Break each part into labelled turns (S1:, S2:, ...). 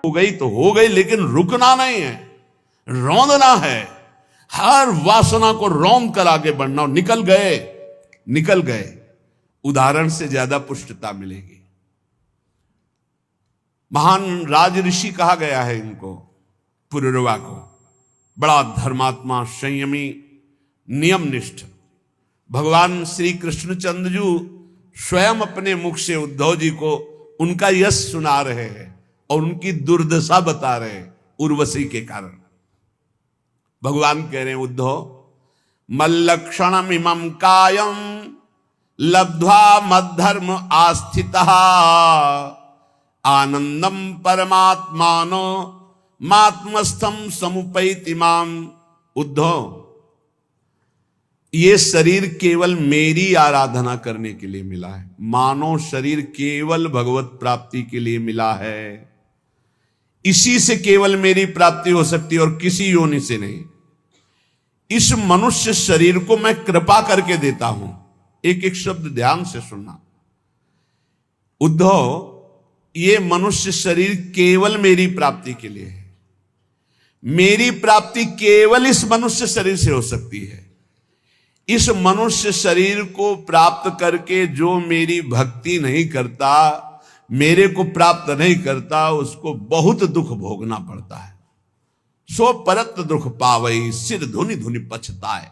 S1: हो गई तो हो गई, लेकिन रुकना नहीं है, रौंदना है। हर वासना को रौंद कर आगे बढ़ना। और निकल गए उदाहरण से ज्यादा पुष्टता मिलेगी। महान राज ऋषि कहा गया है इनको, पुरुरवा को। बड़ा धर्मात्मा, संयमी, नियमनिष्ठ। भगवान श्री कृष्णचंद्र जी स्वयं अपने मुख से उद्धव जी को उनका यश सुना रहे हैं और उनकी दुर्दशा बता रहे हैं उर्वशी के कारण। भगवान कह रहे हैं, उद्धव मल्लक्षणम इमं कायम लब्ध्वा मद्धर्म आस्थितः आनंदम परमात्मानो मात्मस्थम समुपैति माम। उद्धव, ये शरीर केवल मेरी आराधना करने के लिए मिला है। मानव शरीर केवल भगवत प्राप्ति के लिए मिला है। इसी से केवल मेरी प्राप्ति हो सकती है और किसी योनि से नहीं। इस मनुष्य शरीर को मैं कृपा करके देता हूं। एक एक शब्द ध्यान से सुनना। उद्धव, ये मनुष्य शरीर केवल मेरी प्राप्ति के लिए है। मेरी प्राप्ति केवल इस मनुष्य शरीर से हो सकती है। इस मनुष्य शरीर को प्राप्त करके जो मेरी भक्ति नहीं करता, मेरे को प्राप्त नहीं करता, उसको बहुत दुख भोगना पड़ता है। सो परत दुख पावई सिर धुनि धुनि पछताए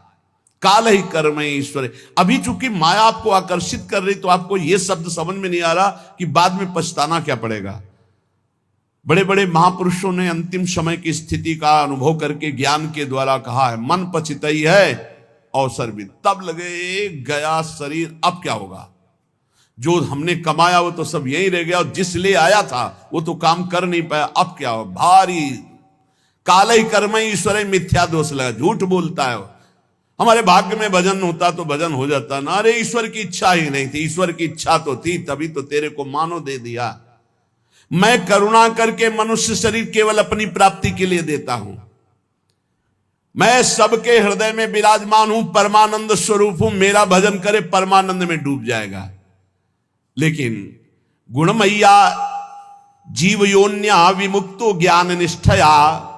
S1: काल ही कर्म ईश्वर। अभी चूंकि माया आपको आकर्षित कर रही तो आपको यह शब्द समझ में नहीं आ रहा कि बाद में पछताना क्या पड़ेगा। बड़े बड़े महापुरुषों ने अंतिम समय की स्थिति का अनुभव करके ज्ञान के द्वारा कहा है, मन पछतई है अवसर भी। तब लगे गया शरीर, अब क्या होगा। जो हमने कमाया वो तो सब यही रह गया और जिस लिए आया था वो तो काम कर नहीं पाया, अब क्या हो। भारी काल ही कर्म ईश्वर मिथ्या दोष लगा, झूठ बोलता है। हमारे भाग्य में भजन होता तो भजन हो जाता ना। अरे ईश्वर की इच्छा ही नहीं थी, ईश्वर की इच्छा तो थी, तभी तो तेरे को मानो दे दिया। मैं करुणा करके मनुष्य शरीर केवल अपनी प्राप्ति के लिए देता हूं। मैं सबके हृदय में विराजमान हूं, परमानंद स्वरूप हूं। मेरा भजन करे परमानंद में डूब जाएगा। लेकिन गुणमय्या जीवयोन्या विमुक्तो ज्ञान निष्ठया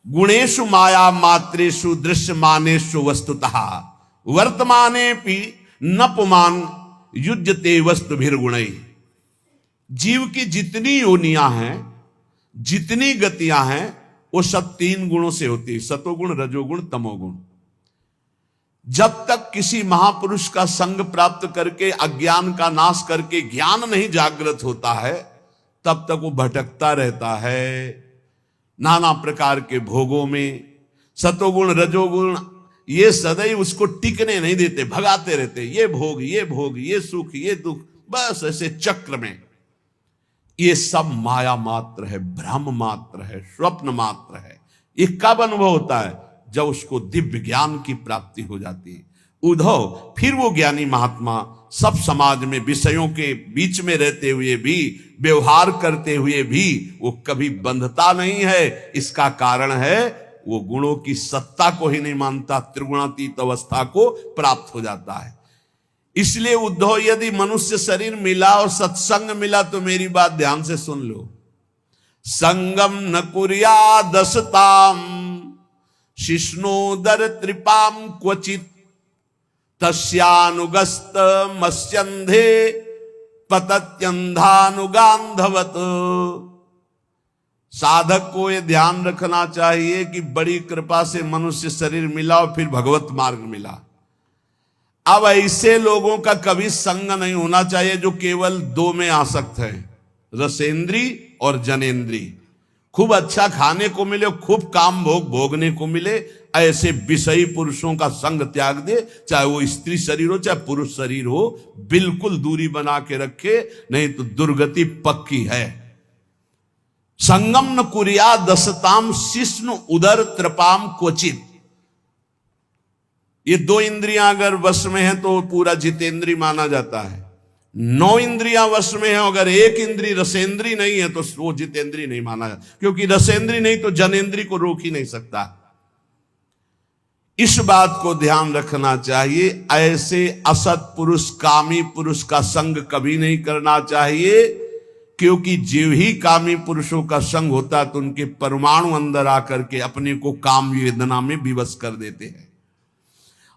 S1: गुणेशु माया मात्रेषु दृश्यमानेषु वस्तुतः वर्तमाने पि न पुमान युज्यते वस्तुभिर्गुणै। जीव की जितनी योनियां हैं, जितनी गतियां हैं, वो सब तीन गुणों से होती है, सतोगुण, रजोगुण, तमोगुण। जब तक किसी महापुरुष का संग प्राप्त करके अज्ञान का नाश करके ज्ञान नहीं जागृत होता है, तब तक वो भटकता रहता है नाना प्रकार के भोगों में। सतोगुण, रजोगुण ये सदैव उसको टिकने नहीं देते, भगाते रहते। ये भोग, ये भोग, ये सुख, ये दुख, बस ऐसे चक्र में। ये सब माया मात्र है, भ्रम मात्र है, स्वप्न मात्र है। ये कब अनुभव होता है? जब उसको दिव्य ज्ञान की प्राप्ति हो जाती है। उद्धव, फिर वो ज्ञानी महात्मा सब समाज में विषयों के बीच में रहते हुए भी, व्यवहार करते हुए भी वो कभी बंधता नहीं है। इसका कारण है वो गुणों की सत्ता को ही नहीं मानता, त्रिगुणातीत अवस्था को प्राप्त हो जाता है। इसलिए उद्धव, यदि मनुष्य शरीर मिला और सत्संग मिला तो मेरी बात ध्यान से सुन लो। संगम न कुर्या दसताम शिष्णोदर त्रिपाम क्वचित तस्यानुगस्त मस्यंधे पतत्यंधानुगांधवत। साधक को यह ध्यान रखना चाहिए कि बड़ी कृपा से मनुष्य शरीर मिला और फिर भगवत मार्ग मिला। अब ऐसे लोगों का कभी संग नहीं होना चाहिए जो केवल दो में आसक्त है, रसेंद्री और जनेन्द्री। खूब अच्छा खाने को मिले, खूब काम भोग भोगने को मिले, ऐसे विषयी पुरुषों का संग त्याग दे। चाहे वो स्त्री शरीर हो चाहे पुरुष शरीर हो, बिल्कुल दूरी बना के रखे, नहीं तो दुर्गति पक्की है। संगम न कुर्या दसताम शिष्णु उदर त्रिपाम क्वचित। ये दो इंद्रियां अगर वश में है तो पूरा जितेंद्री माना जाता है। 9 इंद्रियां वश में है, अगर एक इंद्री रसेंद्री नहीं है तो वो जितेंद्री नहीं माना जाता, क्योंकि रसेंद्री नहीं तो जनेन्द्री को रोक ही नहीं सकता। इस बात को ध्यान रखना चाहिए। ऐसे असत पुरुष, कामी पुरुष का संग कभी नहीं करना चाहिए, क्योंकि जीव ही कामी पुरुषों का संग होता तो उनके परमाणु अंदर आकर के अपने को काम वेदना में विवश कर देते हैं।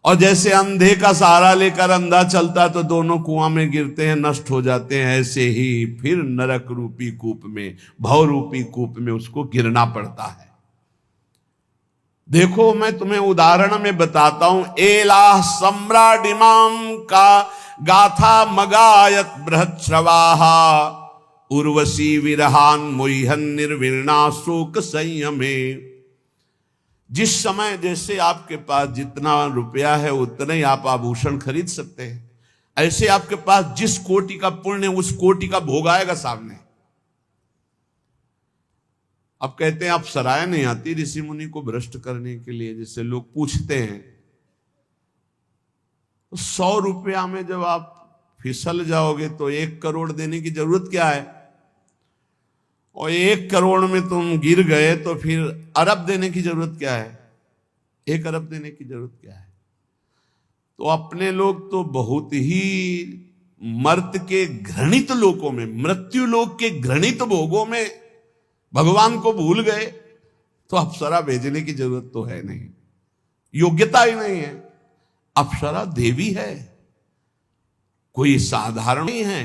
S1: और जैसे अंधे का सहारा लेकर अंधा चलता तो दोनों कुआं में गिरते हैं, नष्ट हो जाते हैं, ऐसे ही फिर नरक रूपी कूप में, भव रूपी कूप में उसको गिरना पड़ता है। देखो मैं तुम्हें उदाहरण में बताता हूं। एला सम्राडिमाम का गाथा मगायत बृहच्छ्रवाहा उर्वशी विरहान मोहन निर्विणा शोक संयमे। जिस समय जैसे आपके पास जितना रुपया है उतने ही आप आभूषण खरीद सकते हैं, ऐसे आपके पास जिस कोटि का पुण्य उस कोटि का भोग आएगा सामने। अब कहते हैं आप सराय नहीं आती ऋषि मुनि को भ्रष्ट करने के लिए, जिससे लोग पूछते हैं। तो 100 रुपया में जब आप फिसल जाओगे तो 1 करोड़ देने की जरूरत क्या है? और 1 करोड़ में तुम गिर गए तो फिर अरब देने की जरूरत क्या है? 1 अरब देने की जरूरत क्या है? तो अपने लोग तो बहुत ही मर्त के घृणित लोकों में, मृत्यु लोक के घृणित भोगों में भगवान को भूल गए। तो अप्सरा भेजने की जरूरत तो है नहीं, योग्यता ही नहीं है। अप्सरा देवी है, कोई साधारण नहीं है।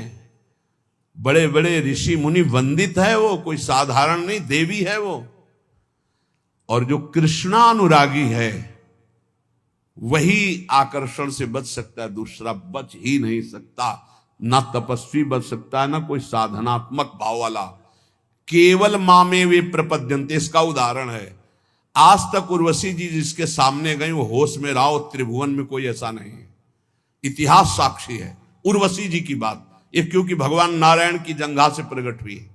S1: बड़े बड़े ऋषि मुनि वंदित है वो, कोई साधारण नहीं, देवी है वो। और जो कृष्णानुरागी है वही आकर्षण से बच सकता है, दूसरा बच ही नहीं सकता। ना तपस्वी बच सकता है, ना कोई साधनात्मक भाव वाला। केवल मामे वे प्रपद्यंते, इसका उदाहरण है। आज तक उर्वशी जी जिसके सामने गई वो होश में रहा हो, त्रिभुवन में कोई ऐसा नहीं है। इतिहास साक्षी है उर्वशी जी की बात, ये क्योंकि भगवान नारायण की जंघा से प्रकट हुई है।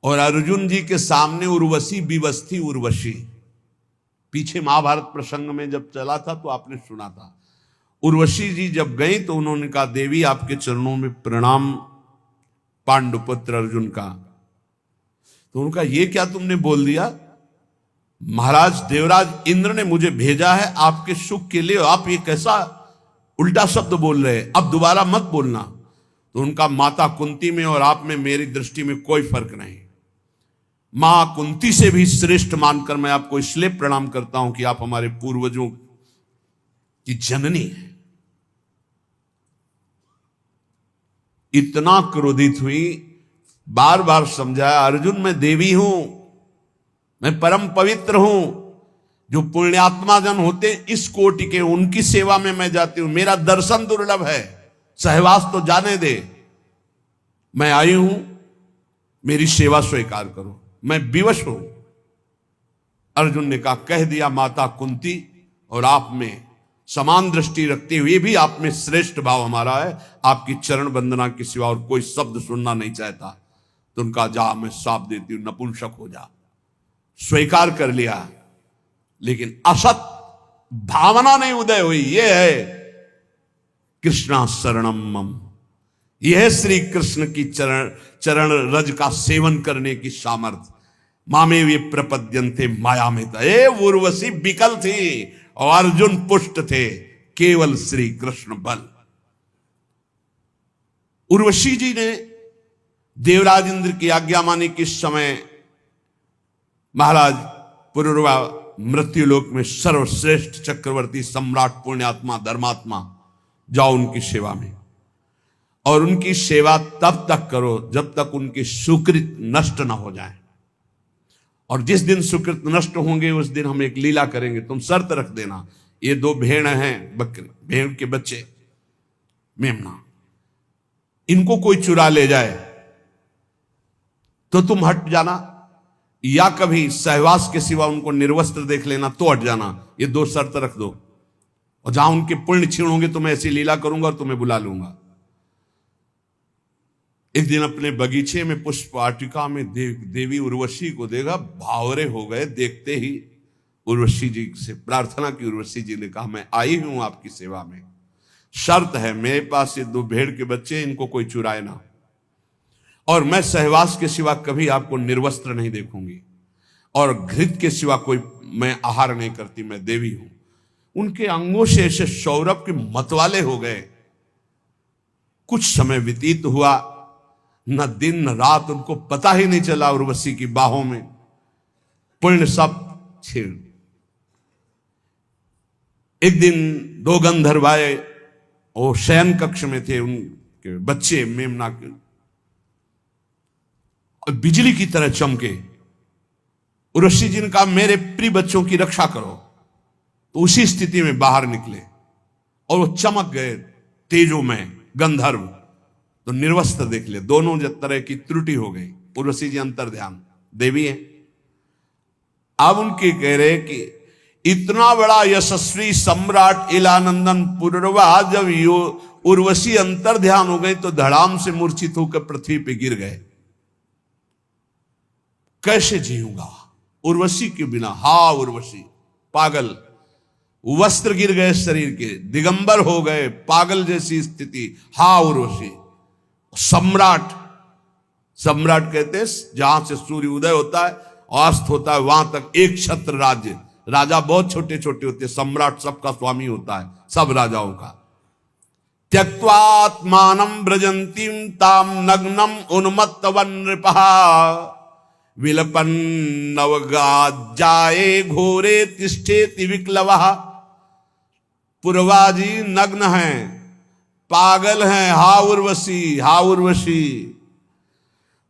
S1: और अर्जुन जी के सामने उर्वशी विवश थी। उर्वशी पीछे महाभारत प्रसंग में जब चला था तो आपने सुना था। उर्वशी जी जब गई तो उन्होंने कहा देवी आपके चरणों में प्रणाम पांडुपुत्र अर्जुन का। तो उनका ये क्या तुमने बोल दिया? महाराज देवराज इंद्र ने मुझे भेजा है आपके सुख के लिए, आप ये कैसा उल्टा शब्द बोल रहे हैं, अब दोबारा मत बोलना। तो उनका माता कुंती में और आप में मेरी दृष्टि में कोई फर्क नहीं। मां कुंती से भी श्रेष्ठ मानकर मैं आपको इसलिए प्रणाम करता हूं कि आप हमारे पूर्वजों की जननी है। इतना क्रोधित हुई, बार बार समझाया अर्जुन मैं देवी हूं, मैं परम पवित्र हूं। जो पुण्यात्मा जन होते इस कोटि के, उनकी सेवा में मैं जाती हूं। मेरा दर्शन दुर्लभ है, सहवास तो जाने दे। मैं आई हूं, मेरी सेवा स्वीकार करो, मैं विवश हूं। अर्जुन ने कहा कह दिया माता कुंती और आप में समान दृष्टि रखते हुए भी आप में श्रेष्ठ भाव हमारा है। आपकी चरण वंदना के सिवा और कोई शब्द सुनना नहीं चाहता। तो उनका जा मैं साफ देती हूं, नपुंसक हो जा। स्वीकार कर लिया, लेकिन असत भावना नहीं उदय हुई। यह है कृष्णा शरणम मम, यह है श्री कृष्ण की चरण रज का सेवन करने की सामर्थ्य। मामे वे प्रपद्यन्ते माया में था। उर्वशी विकल थी और अर्जुन पुष्ट थे, केवल श्री कृष्ण बल। उर्वशी जी ने देवराज इंद्र की आज्ञा मानी। किस समय महाराज पुरुरवा मृत्युलोक में सर्वश्रेष्ठ चक्रवर्ती सम्राट पुण्यात्मा धर्मात्मा, जाओ उनकी सेवा में। और उनकी सेवा तब तक करो जब तक उनके सुकृत नष्ट ना हो जाए। और जिस दिन सुकृत नष्ट होंगे उस दिन हम एक लीला करेंगे। तुम शर्त रख देना, ये 2 भेड़ हैं, बकरी, भेड़ के बच्चे मेमना, इनको कोई चुरा ले जाए तो तुम हट जाना, या कभी सहवास के सिवा उनको निर्वस्त्र देख लेना तो हट जाना। ये 2 शर्त रख दो। और जहां उनके पुण्य क्षीण होंगे तो मैं ऐसी लीला करूंगा और तुम्हें बुला लूंगा। एक दिन अपने बगीचे में पुष्प वाटिका में देवी उर्वशी को देखा, भावरे हो गए। देखते ही उर्वशी जी से प्रार्थना की। उर्वशी जी ने कहा मैं आई हूं आपकी सेवा में, शर्त है मेरे पास ये 2 भेड़ के बच्चे, इनको कोई चुराए ना, और मैं सहवास के सिवा कभी आपको निर्वस्त्र नहीं देखूंगी, और घृत के सिवा कोई मैं आहार नहीं करती, मैं देवी हूं। उनके अंगों से ऐसे सौरभ के मतवाले हो गए। कुछ समय व्यतीत हुआ, न दिन न रात उनको पता ही नहीं चला, उर्वशी की बाहों में पुण्य सब छीण। एक दिन दो गंधर्व आए, वो शयन कक्ष में थे, उनके बच्चे मेमना के, और बिजली की तरह चमके। उर्वशी जी ने कहा मेरे प्रिय बच्चों की रक्षा करो, तो उसी स्थिति में बाहर निकले और वो चमक गए तेजो में गंधर्व, तो निर्वस्त्र देख ले, दोनों तरह की त्रुटि हो गई। उर्वशी जी अंतर ध्यान देवी है। अब उनके कह रहे कि इतना बड़ा यशस्वी सम्राट इलानंदन पुरवा जब उर्वशी अंतर ध्यान हो गई तो धड़ाम से मूर्छित होकर पृथ्वी पे गिर गए। कैसे जीऊंगा उर्वशी के बिना? हा उर्वशी, पागल, वस्त्र गिर गए शरीर के, दिगंबर हो गए, पागल जैसी स्थिति। हा उर्वशी। सम्राट, सम्राट कहते हैं जहां से सूर्य उदय होता है और अस्त होता है वहां तक एक छत्र राज्य। राजा बहुत छोटे छोटे होते हैं, सम्राट सबका स्वामी होता है, सब राजाओं का। त्यक्त्वात्मानं ब्रजंतीम ताम नग्नम उन्मत्तवन नृपः विलपन नवगाजाए घोरे तिष्ठेति विक्लवः। पुरवाजी नग्न हैं, पागल हैं, हा उर्वशी, हा उर्वशी।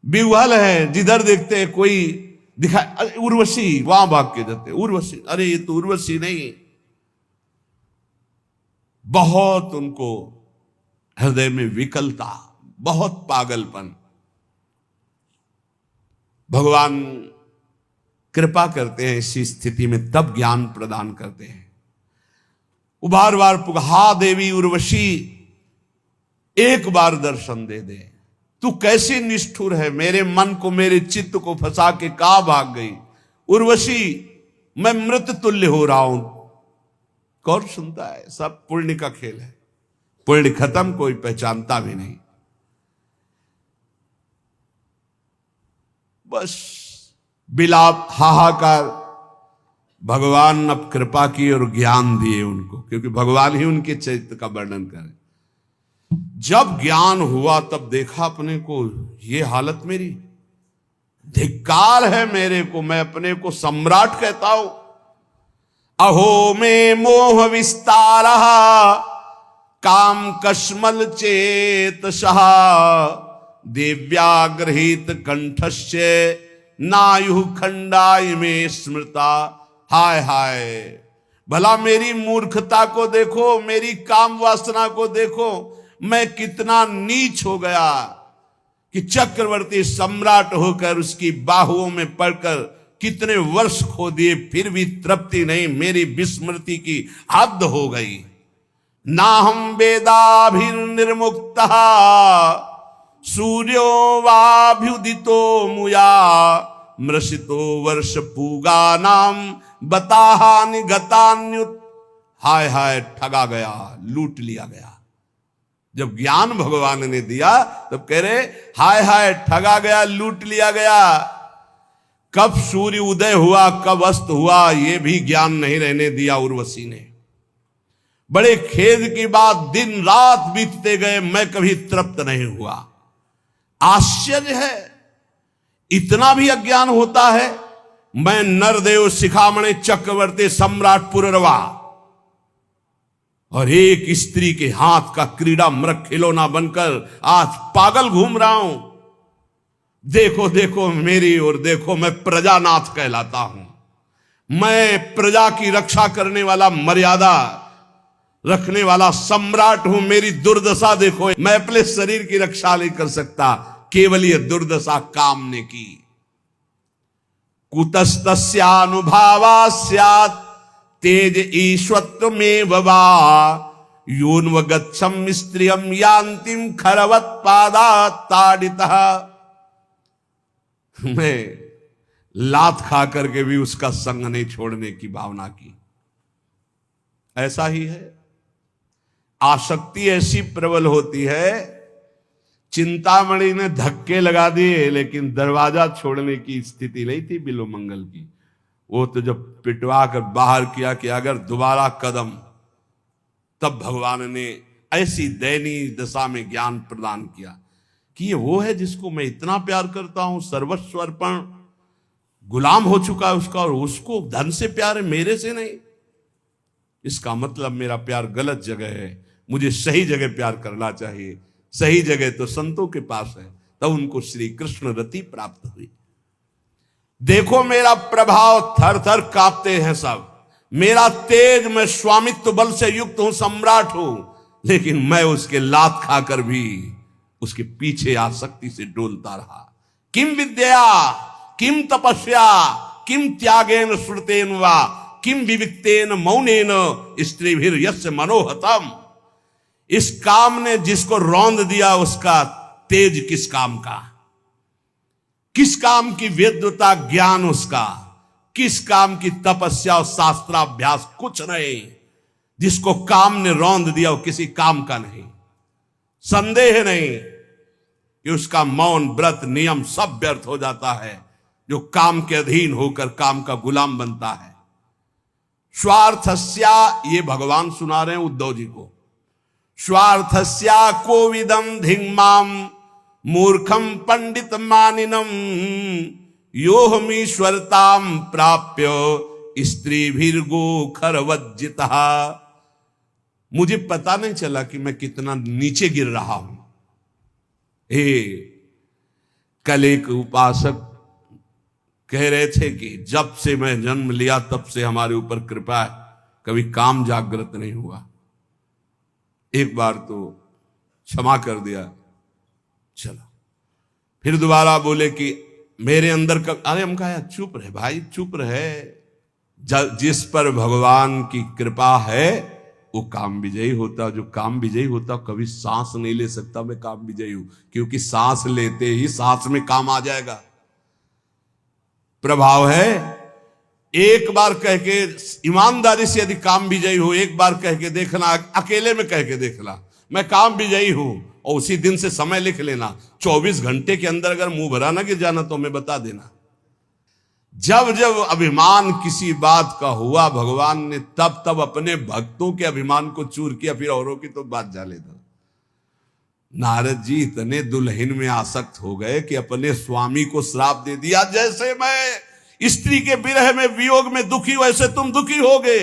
S1: विह्वल है, जिधर देखते हैं कोई दिखाई, उर्वशी, वहां भाग के जाते, उर्वशी, अरे ये तो उर्वशी नहीं। बहुत उनको हृदय में विकलता, बहुत पागलपन। भगवान कृपा करते हैं इसी स्थिति में, तब ज्ञान प्रदान करते हैं। वो बार बार हा देवी उर्वशी, एक बार दर्शन दे दे। तू कैसी निष्ठुर है, मेरे मन को, मेरे चित्त को फंसा के कहां भाग गई उर्वशी? मैं मृत तुल्य हो रहा हूं। कौन सुनता है? सब पुण्य का खेल है, पुण्य खत्म, कोई पहचानता भी नहीं। बस बिलाप, हाहाकार। भगवान अब कृपा की और ज्ञान दिए उनको, क्योंकि भगवान ही उनके चरित्र का वर्णन करे। जब ज्ञान हुआ तब देखा अपने को, ये हालत मेरी, धिक्कार है मेरे को, मैं अपने को सम्राट कहता हूं। अहो में मोह विस्तार काम कश्मल चेतसः देव्याग्रहित कंठस्य नायु खंडाय में स्मृता। हाय हाय, भला मेरी मूर्खता को देखो, मेरी काम वासना को देखो, मैं कितना नीच हो गया कि चक्रवर्ती सम्राट होकर उसकी बाहुओं में पड़कर कितने वर्ष खो दिए, फिर भी तृप्ति नहीं, मेरी विस्मृति की हद हो गई। ना हम वेदाभिर्निर्मुक्तः सूर्यो वाभ्युदितो मुया मृषितो वर्ष पूगा नाम बताहानि गतान्युत। हाय हाय, ठगा गया, लूट लिया गया। जब ज्ञान भगवान ने दिया तब कह रहे हाय हाय, ठगा गया, लूट लिया गया। कब सूर्य उदय हुआ, कब अस्त हुआ, यह भी ज्ञान नहीं रहने दिया उर्वशी ने। बड़े खेद की बात, दिन रात बीतते गए, मैं कभी तृप्त नहीं हुआ। आश्चर्य है, इतना भी अज्ञान होता है। मैं नरदेव शिखामणि चक्रवर्ती सम्राट पुररवा और एक स्त्री के हाथ का क्रीड़ा मृग खिलौना बनकर आज पागल घूम रहा हूं। देखो देखो मेरी ओर देखो, मैं प्रजानाथ कहलाता हूं, मैं प्रजा की रक्षा करने वाला, मर्यादा रखने वाला सम्राट हूं। मेरी दुर्दशा देखो, मैं अपने शरीर की रक्षा नहीं कर सकता, केवल ये दुर्दशा काम ने की। कुतस्तस्यानुभावा स्यात् तेज ईश्वत्व में वा यून्वगच्छम स्त्रियम यान्तिम खरवत पादा ताड़ितः। मैं लात खा करके भी उसका संग नहीं छोड़ने की भावना की। ऐसा ही है, आसक्ति ऐसी प्रबल होती है। चिंतामणि ने धक्के लगा दिए, लेकिन दरवाजा छोड़ने की स्थिति नहीं थी बिल्वमंगल की। वो तो जब पिटवा कर बाहर किया कि अगर दोबारा कदम, तब भगवान ने ऐसी दयनीय दशा में ज्ञान प्रदान किया। कि ये वो है जिसको मैं इतना प्यार करता हूं, सर्वस्व अर्पण, गुलाम हो चुका है उसका, और उसको धन से प्यार है, मेरे से नहीं। इसका मतलब मेरा प्यार गलत जगह है, मुझे सही जगह प्यार करना चाहिए। सही जगह तो संतों के पास है। तब उनको श्री कृष्ण रति प्राप्त हुई। देखो मेरा प्रभाव, थर थर कांपते हैं सब, मेरा तेज, मैं स्वामित्व बल से युक्त हूं, सम्राट हूं, लेकिन मैं उसके लात खाकर भी उसके पीछे आसक्ति से डोलता रहा। किम विद्या, किम तपस्या, किम त्यागेन श्रुतेन वा, किम विविक्तेन मौनेन स्त्रीभिर यस्य मनोहतम। इस काम ने जिसको रौंद दिया, उसका तेज किस काम का, किस काम की वेद्यता ज्ञान उसका, किस काम की तपस्या और शास्त्राभ्यास, कुछ नहीं। जिसको काम ने रौंद दिया वो किसी काम का नहीं। संदेह नहीं कि उसका मौन, व्रत, नियम सब व्यर्थ हो जाता है जो काम के अधीन होकर काम का गुलाम बनता है। स्वार्थस्या, ये भगवान सुना रहे हैं उद्धव जी को, स्वार्थस्या कोविदम धिंगमाम मूर्खम पंडित मानिनम योहमीश्वरताम प्राप्य स्त्रीभिर्गो खरवज्जिता। मुझे पता नहीं चला कि मैं कितना नीचे गिर रहा हूं। कल एक उपासक कह रहे थे कि जब से मैं जन्म लिया तब से हमारे ऊपर कृपा है, कभी काम जागृत नहीं हुआ। एक बार तो क्षमा कर दिया, चलो। फिर दोबारा बोले कि मेरे अंदर का, अरे हम कहा चुप रहे भाई, चुप रहे। जिस पर भगवान की कृपा है वो काम विजयी होता। जो काम विजयी होता कभी सांस नहीं ले सकता मैं काम विजयी हूं, क्योंकि सांस लेते ही सांस में काम आ जाएगा। प्रभाव है। एक बार कह के ईमानदारी से यदि काम विजयी हो, एक बार कह के देखना, अकेले में कह के देखना मैं काम विजयी हूं, और उसी दिन से समय लिख लेना। 24 घंटे के अंदर अगर मुंह भरा ना गिर जाना तो हमें बता देना। जब जब अभिमान किसी बात का हुआ, भगवान ने तब तब अपने भक्तों के अभिमान को चूर किया, फिर औरों की तो बात जाले दो। नारद जी इतने दुल्हन में आसक्त हो गए कि अपने स्वामी को श्राप दे दिया, जैसे मैं स्त्री के विरह में, वियोग में दुखी वैसे तुम दुखी होगे।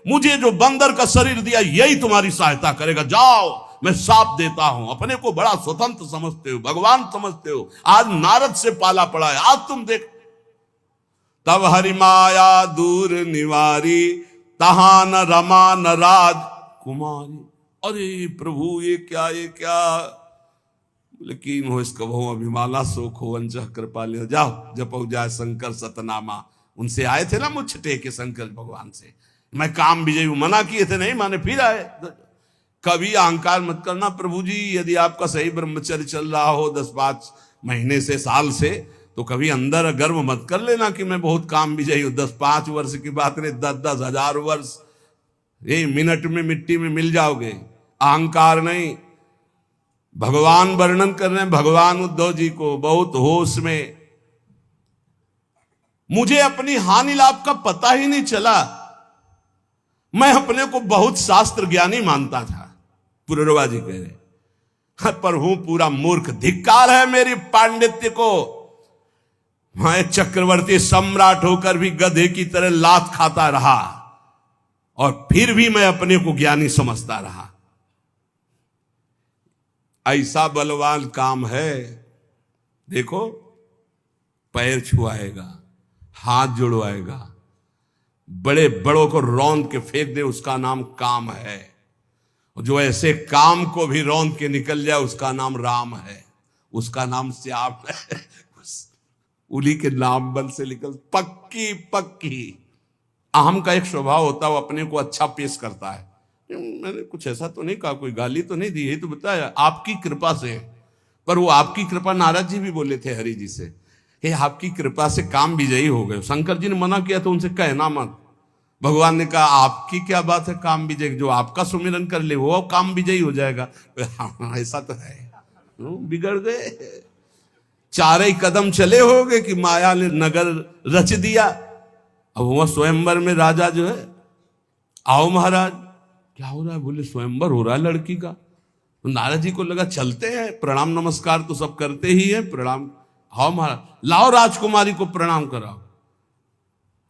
S1: मुझे जो बंदर का शरीर दिया यही तुम्हारी सहायता करेगा, जाओ मैं साप देता हूं। अपने को बड़ा स्वतंत्र समझते हो, भगवान समझते हो, आज नारद से पाला पड़ा है, आज तुम देख। तब हरि माया दूर निवारी, तहां न रमा न राज कुमारी। अरे प्रभु ये क्या, ये क्या। लेकिन हो इसका बहु अभिमाना शोक हो अंजह कृपा ले, जाओ जपो जाए शंकर सतनामा। उनसे आए थे ना मुझ टेके शंकर भगवान से, मैं काम विजयी हूं, मना किए थे, नहीं माने, फिर आए। कभी अहंकार मत करना प्रभु जी, यदि आपका सही ब्रह्मचर्य चल रहा हो 10-5 महीने से, साल से, तो कभी अंदर गर्व मत कर लेना कि मैं बहुत काम विजयी हूं। 10-5 वर्ष की बात नहीं, 10-10 हजार वर्ष ये मिनट में मिट्टी में मिल जाओगे। अहंकार नहीं। भगवान वर्णन कर रहे हैं, भगवान उद्धव जी को बहुत होश में, मुझे अपनी हानि लाभ का पता ही नहीं चला। मैं अपने को बहुत शास्त्र ज्ञानी मानता था, पुररवा जी कह रहे, पर हूं पूरा मूर्ख। धिक्कार है मेरी पांडित्य को। मैं चक्रवर्ती सम्राट होकर भी गधे की तरह लात खाता रहा, और फिर भी मैं अपने को ज्ञानी समझता रहा। ऐसा बलवान काम है, देखो, पैर छुआएगा, हाथ जुड़वाएगा, बड़े बड़ों को रौंद के फेंक दे, उसका नाम काम है। जो ऐसे काम को भी रौंद के निकल जाए उसका नाम राम है, उसका नाम श्याम है। उन्हीं के नाम बल से निकल, पक्की पक्की। अहम का एक स्वभाव होता है, वो अपने को अच्छा पेश करता है। मैंने कुछ ऐसा तो नहीं कहा, कोई गाली तो नहीं दी, है तो बताया आपकी कृपा से। पर वो आपकी कृपा, नारद जी भी बोले थे हरि जी से, हे आपकी कृपा से काम विजयी हो गए। शंकर जी ने मना किया तो उनसे कहना मत। भगवान ने कहा आपकी क्या बात है काम विजय, जो आपका सुमिरन कर ले वो काम विजयी हो जाएगा। हाँ, ऐसा तो है, बिगड़ गए। 4 कदम चले होगे कि माया ने नगर रच दिया। अब वह स्वयंवर में राजा जो है, आओ महाराज, क्या हो रहा है? बोले स्वयंवर हो रहा है लड़की का। तो नारद जी को लगा चलते हैं, प्रणाम नमस्कार तो सब करते ही है, प्रणाम, हाँ महाराज लाओ राजकुमारी को प्रणाम कराओ।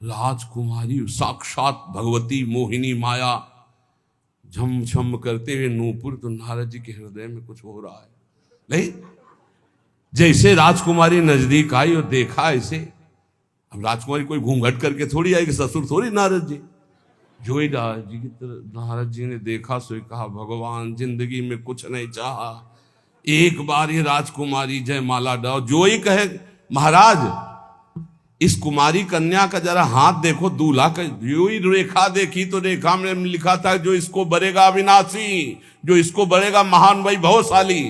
S1: राजकुमारी साक्षात भगवती मोहिनी माया झमझम करते हुए नूपुर, तो नारद जी के हृदय में कुछ हो रहा है। नहीं, जैसे राजकुमारी नजदीक आई और देखा ऐसे, अब राजकुमारी कोई घूंघट करके थोड़ी आएगी, ससुर थोड़ी नारद जी, जो ही नारद जी की तरफ, नारद जी ने देखा सो कहा भगवान जिंदगी में कुछ नहीं चाहा, एक बार ये राजकुमारी जयमाला डालो। जो ही कहे महाराज इस कुमारी कन्या का जरा हाथ देखो, दूल्हा का, जो ही रेखा देखी तो रेखा में लिखा था जो इसको बरेगा अविनाशी, जो इसको बरेगा महान वैभवशाली।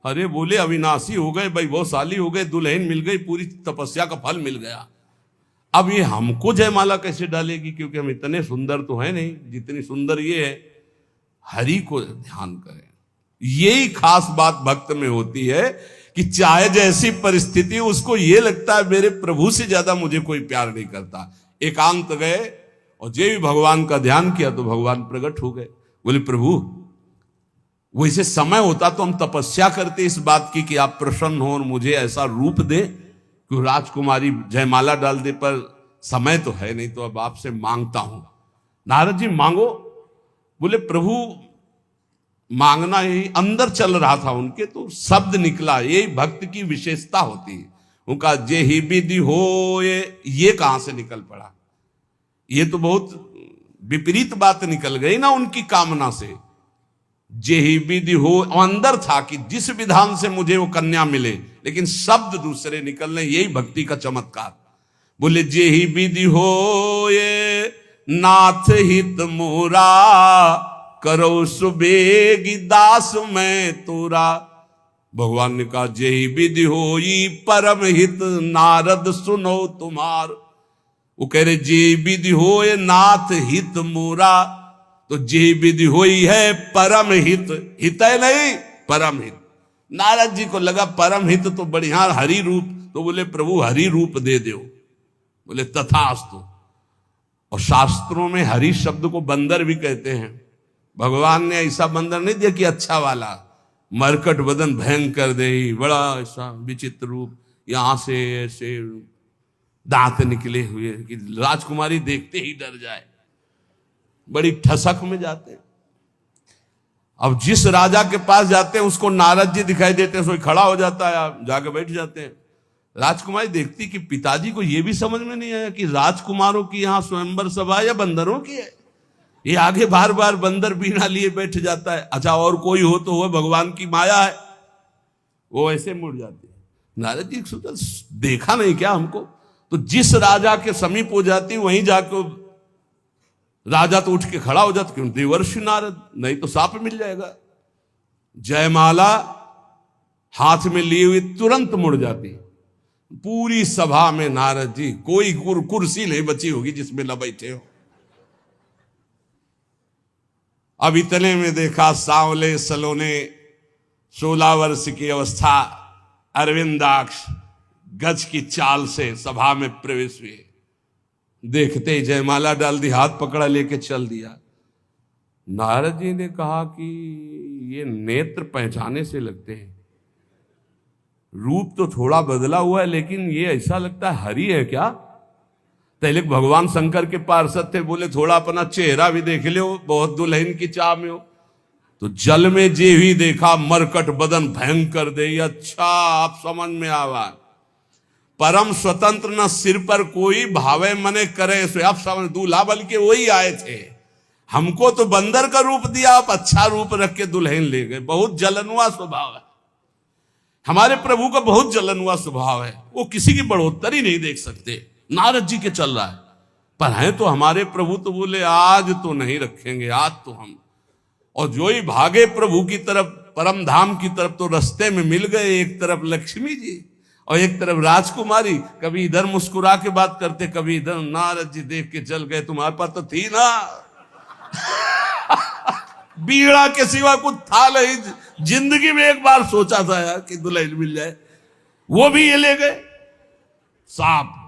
S1: अरे बोले अविनाशी हो गए, वैभवशाली हो गए, दुल्हन मिल गई, पूरी तपस्या का फल मिल गया। अब ये हमको जयमाला कैसे डालेगी, क्योंकि हम इतने सुंदर तो है नहीं जितनी सुंदर ये है। हरि को ध्यान करें, यही खास बात भक्त में होती है कि चाहे जैसी परिस्थिति, उसको ये लगता है मेरे प्रभु से ज्यादा मुझे कोई प्यार नहीं करता। एकांत गए और जे भी भगवान का ध्यान किया तो भगवान प्रकट हो गए। बोले प्रभु वैसे समय होता तो हम तपस्या करते इस बात की कि आप प्रसन्न हो और मुझे ऐसा रूप दे कि राजकुमारी जयमाला डाल दे, पर समय तो है नहीं, तो अब आपसे मांगता हूं। नारद जी मांगो। बोले प्रभु मांगना ही अंदर चल रहा था उनके, तो शब्द निकला, यही भक्त की विशेषता होती है। उनका जे ही विधि हो, ये कहां से निकल पड़ा? ये तो बहुत विपरीत बात निकल गई ना उनकी कामना से। जे ही विधि हो अंदर था कि जिस विधान से मुझे वो कन्या मिले, लेकिन शब्द दूसरे निकलने, यही भक्ति का चमत्कार। बोले जे ही विधि हो ये नाथ हित मोरा, करो सुबेगी दास मैं तोरा। भगवान ने कहा जे ही विधि होई परम हित नारद सुनो तुम्हार। वो कह रहे जे विधि होए नाथ हित मोरा, तो जे विधि होई है परम हित, हित है नहीं परम हित। नारद जी को लगा परम हित तो बढ़िया हरि रूप, तो बोले प्रभु हरि रूप दे दो। बोले तथास्तु। और शास्त्रों में हरि शब्द को बंदर भी कहते हैं। भगवान ने ऐसा बंदर नहीं दिया कि अच्छा वाला, मरकट बदन भयंकर दे, बड़ा ऐसा विचित्र रूप, यहां से ऐसे दांत निकले हुए कि राजकुमारी देखते ही डर जाए, बड़ी ठसक में जाते हैं। अब जिस राजा के पास जाते हैं उसको नारद जी दिखाई देते हैं, सोई खड़ा हो जाता है, आप जाके बैठ जाते हैं। राजकुमारी देखती कि पिताजी को यह भी समझ में नहीं आया कि राजकुमारों की यहां स्वयंवर सभा या बंदरों की है। ये आगे बार बार बंदर बीना लिए बैठ जाता है। अच्छा और कोई हो तो वो भगवान की माया है, वो ऐसे मुड़ जाती है। नारद जी सोचा देखा नहीं क्या हमको? तो जिस राजा के समीप हो जाती वहीं जाकर राजा तो उठ के खड़ा हो जाता, क्यों? देवर्षि नारद, नहीं तो साप मिल जाएगा। जयमाला हाथ में लिए हुए तुरंत मुड़ जाती। पूरी सभा में नारद जी, कोई कुर्सी नहीं बची होगी जिसमें न बैठे हो। अब इतने में देखा सांवले सलोने 16 वर्ष की अवस्था अरविंदाक्ष गज की चाल से सभा में प्रवेश हुए। देखते ही जयमाला डाल दी, हाथ पकड़ा लेके चल दिया। नारद जी ने कहा कि ये नेत्र पहचाने से लगते हैं, रूप तो थोड़ा बदला हुआ है, लेकिन ये ऐसा लगता है हरि है क्या? पहले भगवान शंकर के पार्षद थे, बोले थोड़ा अपना चेहरा भी देख लो, बहुत दुल्हन की चाह में हो। तो जल में जे ही देखा मरकट बदन भयंकर दे। अच्छा आप समझ में आवा, परम स्वतंत्र न सिर पर कोई भावे मने करे सो। आप समझ, दूल्हा बल के वही आए थे, हमको तो बंदर का रूप दिया, आप अच्छा रूप रख के दुल्हन ले गए। बहुत जलनुआ स्वभाव है हमारे प्रभु का, बहुत जलनुआ स्वभाव है। वो किसी की बढ़ोतरी नहीं देख सकते। नारद जी के चल रहा है, पर हैं तो हमारे प्रभु, तो बोले आज तो नहीं रखेंगे, आज तो हम। और जो ही भागे प्रभु की तरफ, परम धाम की तरफ, तो रास्ते में मिल गए, एक तरफ लक्ष्मी जी और एक तरफ राजकुमारी। कभी इधर मुस्कुरा के बात करते, कभी इधर। नारद जी देख के चल गए, तुम्हारे पास तो थी ना बीड़ा के सिवा कुछ था नहीं। जिंदगी में एक बार सोचा था यार कि दुल्हन मिल जाए, वो भी ये ले गए। सांप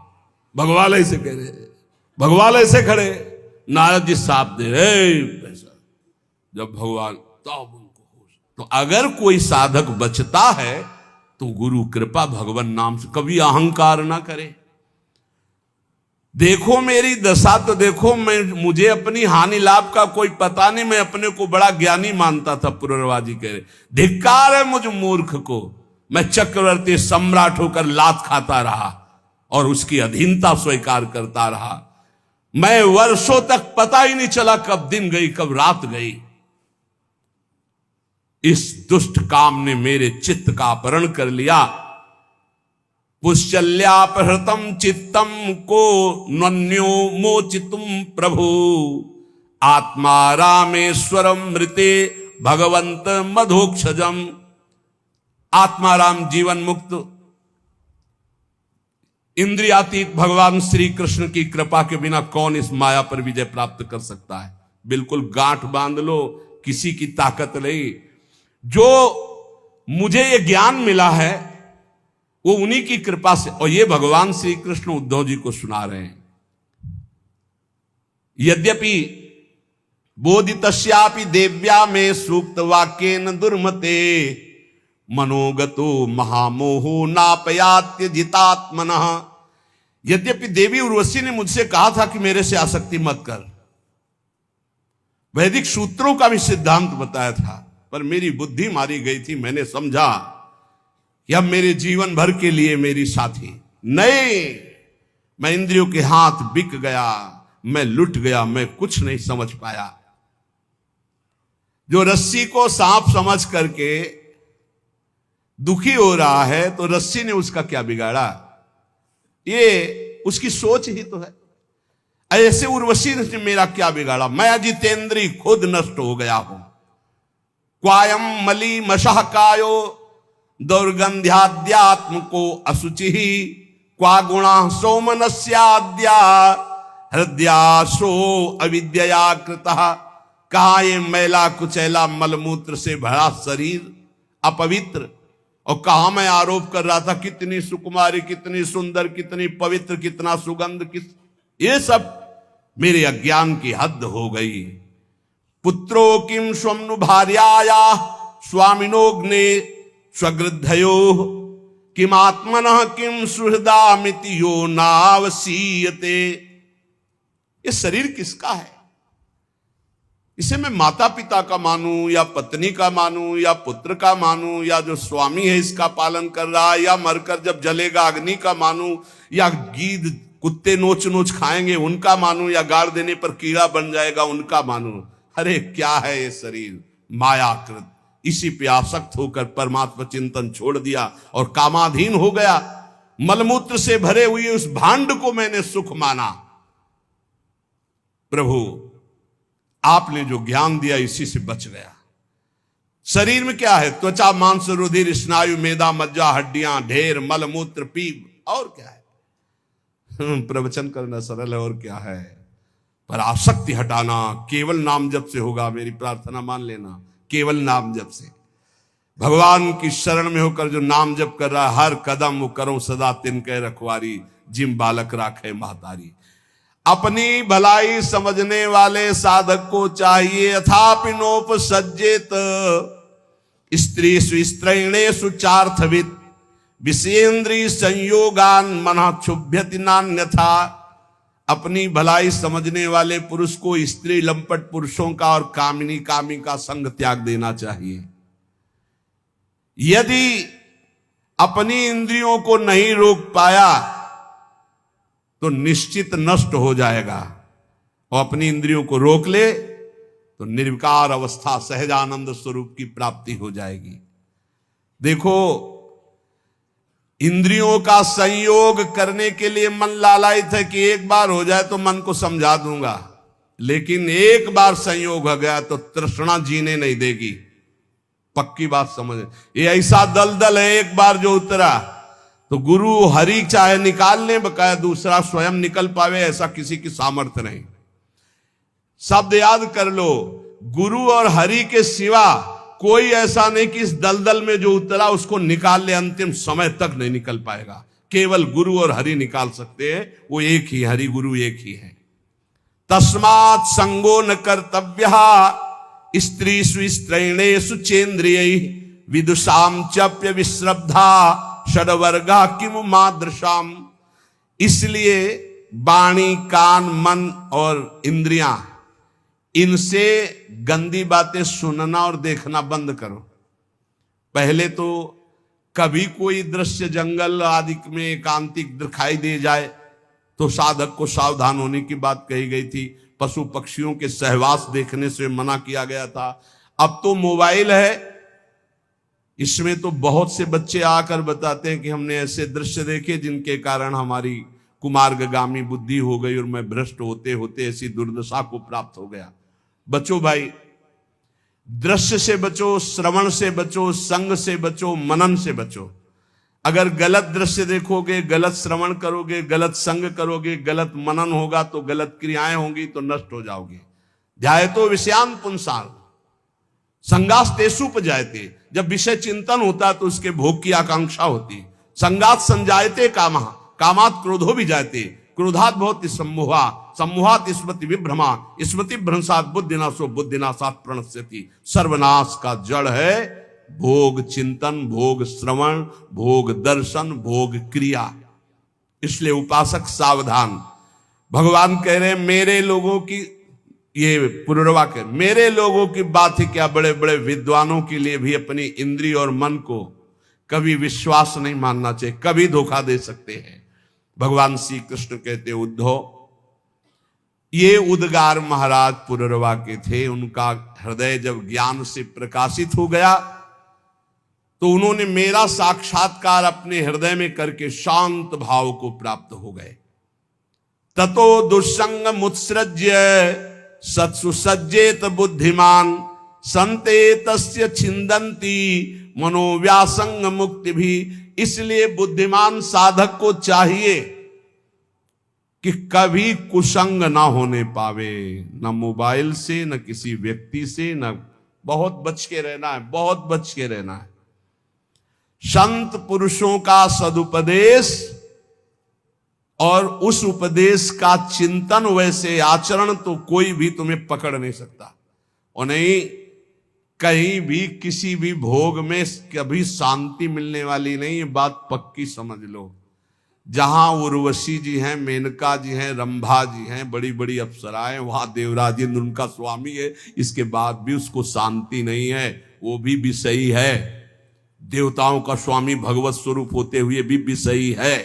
S1: भगवान ऐसे कह रहे, भगवान ऐसे खड़े, नारद जी सांप दे रहे। जब भगवान तब उनको होश, तो अगर कोई साधक बचता है तो गुरु कृपा भगवान नाम से, कभी अहंकार ना करे। देखो मेरी दशा तो देखो, मुझे अपनी हानि लाभ का कोई पता नहीं, मैं अपने को बड़ा ज्ञानी मानता था। पुररवाजी कह रहे धिक्कार है मुझ मूर्ख को, मैं चक्रवर्ती सम्राट होकर लात खाता रहा और उसकी अधीनता स्वीकार करता रहा। मैं वर्षों तक पता ही नहीं चला कब दिन गई कब रात गई। इस दुष्ट काम ने मेरे चित्त का अपहरण कर लिया। पुष्चल्यापहृतम चित्तम को नन्यो मोचितुम प्रभु, आत्मा रामेश्वरम मृते भगवंत मधोक्षजम। आत्माराम जीवन मुक्त इंद्रियातीत भगवान श्री कृष्ण की कृपा के बिना कौन इस माया पर विजय प्राप्त कर सकता है। बिल्कुल गांठ बांध लो, किसी की ताकत नहीं। जो मुझे ये ज्ञान मिला है वो उन्हीं की कृपा से, और ये भगवान श्री कृष्ण उद्धव जी को सुना रहे हैं। यद्यपि बोधितस्यापि देव्या में सूक्त वाक्येन दुर्मते, मनोगतो महामोहो नापयात्य जितात्मनः। यद्यपि देवी उर्वशी ने मुझसे कहा था कि मेरे से आसक्ति मत कर, वैदिक सूत्रों का भी सिद्धांत बताया था, पर मेरी बुद्धि मारी गई थी। मैंने समझा कि अब मेरे जीवन भर के लिए मेरी साथी नहीं। मैं इंद्रियों के हाथ बिक गया, मैं लुट गया, मैं कुछ नहीं समझ पाया। जो रस्सी को सांप समझ करके दुखी हो रहा है तो रस्सी ने उसका क्या बिगाड़ा, ये उसकी सोच ही तो है। ऐसे उर्वशी ने मेरा क्या बिगाड़ा, मैं अजितेंद्री खुद नष्ट हो गया हूं। क्वायम मली मशह कायो दौर्गंध्याद्यात्म को असुचि, क्वा गुणा सोमनस्याद्या हृदयाशो अविद्या कृतः। कहा ये मैला कुचैला मलमूत्र से भरा शरीर अपवित्र, और कहा मैं आरोप कर रहा था कितनी सुकुमारी, कितनी सुंदर, कितनी पवित्र, कितना सुगंध, ये सब मेरे अज्ञान की हद हो गई। पुत्रो किम स्वम्नु भार्याया स्वामिनोग्ने स्वगृद्धयो, किम आत्मनः किम सुहृदामिति यो नावसीयते। ये शरीर किसका है? इसे मैं माता पिता का मानूं या पत्नी का मानूं या पुत्र का मानूं, या जो स्वामी है इसका पालन कर रहा है, या मरकर जब जलेगा अग्नि का मानूं, या गीद कुत्ते नोच नोच खाएंगे उनका मानूं, या गाड़ देने पर कीड़ा बन जाएगा उनका मानूं। अरे क्या है ये शरीर? मायाकृत। इसी पे आसक्त होकर परमात्मा चिंतन छोड़ दिया और कामाधीन हो गया। मलमूत्र से भरे हुए उस भांड को मैंने सुख माना। प्रभु आपने जो ज्ञान दिया इसी से बच गया। शरीर में क्या है? त्वचा मांस रुधिर स्नायु मेदा मज्जा हड्डियां ढेर मलमूत्र पीप, और क्या है? प्रवचन करना सरल है, और क्या है? पर आसक्ति हटाना केवल नाम जप से होगा। मेरी प्रार्थना मान लेना, केवल नाम जप से। भगवान की शरण में होकर जो नाम जप कर रहा है, हर कदम वो करो सदा तिनके रखवारी, जिम बालक राखे महतारी। अपनी भलाई समझने वाले साधक को चाहिए अथापि नोपसज्जेत स्त्री स्त्रैणेषु चार्थविद विषेन्द्रिय संयोगान मनः क्षुभ्यति नान्यथा। अपनी भलाई समझने वाले पुरुष को स्त्री लंपट पुरुषों का और कामिनी कामी का संग त्याग देना चाहिए। यदि अपनी इंद्रियों को नहीं रोक पाया तो निश्चित नष्ट हो जाएगा, और अपनी इंद्रियों को रोक ले तो निर्विकार अवस्था सहजानंद स्वरूप की प्राप्ति हो जाएगी। देखो, इंद्रियों का संयोग करने के लिए मन लालायित है कि एक बार हो जाए तो मन को समझा दूंगा, लेकिन एक बार संयोग हो गया तो तृष्णा जीने नहीं देगी। पक्की बात समझ। ये ऐसा दलदल है, एक बार जो उतरा तो गुरु हरि चाहे निकाल ले, बकाया दूसरा स्वयं निकल पावे ऐसा किसी की सामर्थ्य नहीं। शब्द याद कर लो, गुरु और हरि के सिवा कोई ऐसा नहीं कि इस दलदल में जो उतरा उसको निकाल ले, अंतिम समय तक नहीं निकल पाएगा। केवल गुरु और हरि निकाल सकते हैं, वो एक ही, हरि गुरु एक ही है। तस्मात् संगो न कर्तव्यः स्त्रीषु स्त्रैणेषु चेन्द्रियै विदुषाम चप्य विश्रब्धा षड्वर्गा किमु मादृशाम। इसलिए वाणी, कान, मन और इंद्रियां, इनसे गंदी बातें सुनना और देखना बंद करो। पहले तो कभी कोई दृश्य जंगल आदि में एकांतिक दिखाई दे जाए तो साधक को सावधान होने की बात कही गई थी। पशु पक्षियों के सहवास देखने से मना किया गया था। अब तो मोबाइल है, इसमें तो बहुत से बच्चे आकर बताते हैं कि हमने ऐसे दृश्य देखे जिनके कारण हमारी कुमार्गगामी बुद्धि हो गई और मैं भ्रष्ट होते होते ऐसी दुर्दशा को प्राप्त हो गया। बचो भाई, दृश्य से बचो, श्रवण से बचो, संग से बचो, मनन से बचो। अगर गलत दृश्य देखोगे, गलत श्रवण करोगे, गलत संग करोगे, गलत मनन होगा तो गलत क्रियाएं होंगी तो नष्ट हो जाओगे। ध्यायतो विषयान पुंसान संगास्तेषुपजायते। जब विषय चिंतन होता तो उसके भोग की आकांक्षा होती। संगात संजायते कामः कामात क्रोधो भी जायते क्रोधात भवति सम्मोहा सम्मोहात स्मृति विभ्रमा स्मृति भ्रंशात बुद्धिनाशो बुद्धिनाशात प्रणश्यति। सर्वनाश का जड़ है भोग चिंतन, भोग श्रवण, भोग दर्शन, भोग क्रिया। इसलिए उपासक सावधान। भगवान कह रहे हैं मेरे लोगों की, ये पुनर्वाक्य, मेरे लोगों की बात ही क्या, बड़े बड़े विद्वानों के लिए भी अपनी इंद्रिय और मन को कभी विश्वास नहीं मानना चाहिए, कभी धोखा दे सकते हैं। भगवान श्री कृष्ण कहते उद्धव, ये उद्गार महाराज पुनर्वाक्य थे। उनका हृदय जब ज्ञान से प्रकाशित हो गया तो उन्होंने मेरा साक्षात्कार अपने हृदय में करके शांत भाव को प्राप्त हो गए। ततो दुस्संग मुत्सृज्य सत्सु सज्जेत बुद्धिमान संते तस्य छिंदंती मनोव्यासंग मुक्ति भी। इसलिए बुद्धिमान साधक को चाहिए कि कभी कुसंग ना होने पावे, न मोबाइल से, न किसी व्यक्ति से, न, बहुत बच के रहना है, बहुत बच के रहना है। संत पुरुषों का सदुपदेश और उस उपदेश का चिंतन, वैसे आचरण तो कोई भी तुम्हें पकड़ नहीं सकता। और नहीं, कहीं भी किसी भी भोग में कभी शांति मिलने वाली नहीं, ये बात पक्की समझ लो। जहां उर्वशी जी हैं, मेनका जी हैं, रंभा जी हैं, बड़ी बड़ी अप्सराएं, वहां देवराज इंद्र उनका स्वामी है, इसके बाद भी उसको शांति नहीं है, वो भी विषयी है। देवताओं का स्वामी भगवत स्वरूप होते हुए भी विषयी है।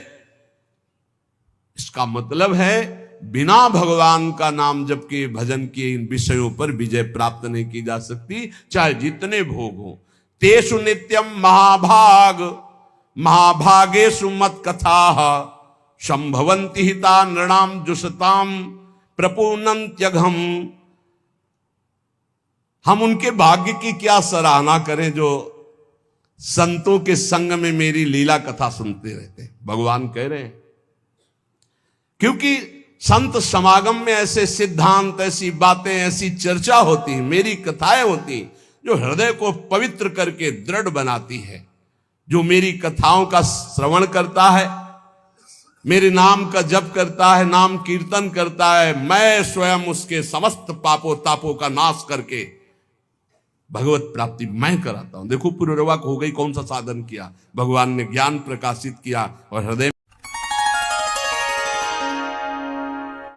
S1: इसका मतलब है बिना भगवान का नाम जप के, भजन के, इन विषयों पर विजय प्राप्त नहीं की जा सकती, चाहे जितने भोग हो। तेषु नित्यम महाभाग महाभागेषु मत कथा संभवंति हिता नृणाम जुषताम प्रपूर्णंत्यघम। हम उनके भाग्य की क्या सराहना करें जो संतों के संग में मेरी लीला कथा सुनते रहते। भगवान कह रहे हैं क्योंकि संत समागम में ऐसे सिद्धांत, ऐसी बातें, ऐसी चर्चा होती, मेरी कथाएं होती जो हृदय को पवित्र करके दृढ़ बनाती है। जो मेरी कथाओं का श्रवण करता है, मेरे नाम का जप करता है, नाम कीर्तन करता है, मैं स्वयं उसके समस्त पापों तापों का नाश करके भगवत प्राप्ति मैं कराता हूं। देखो पुनर्वाक हो गई, कौन सा साधन किया, भगवान ने ज्ञान प्रकाशित किया और हृदय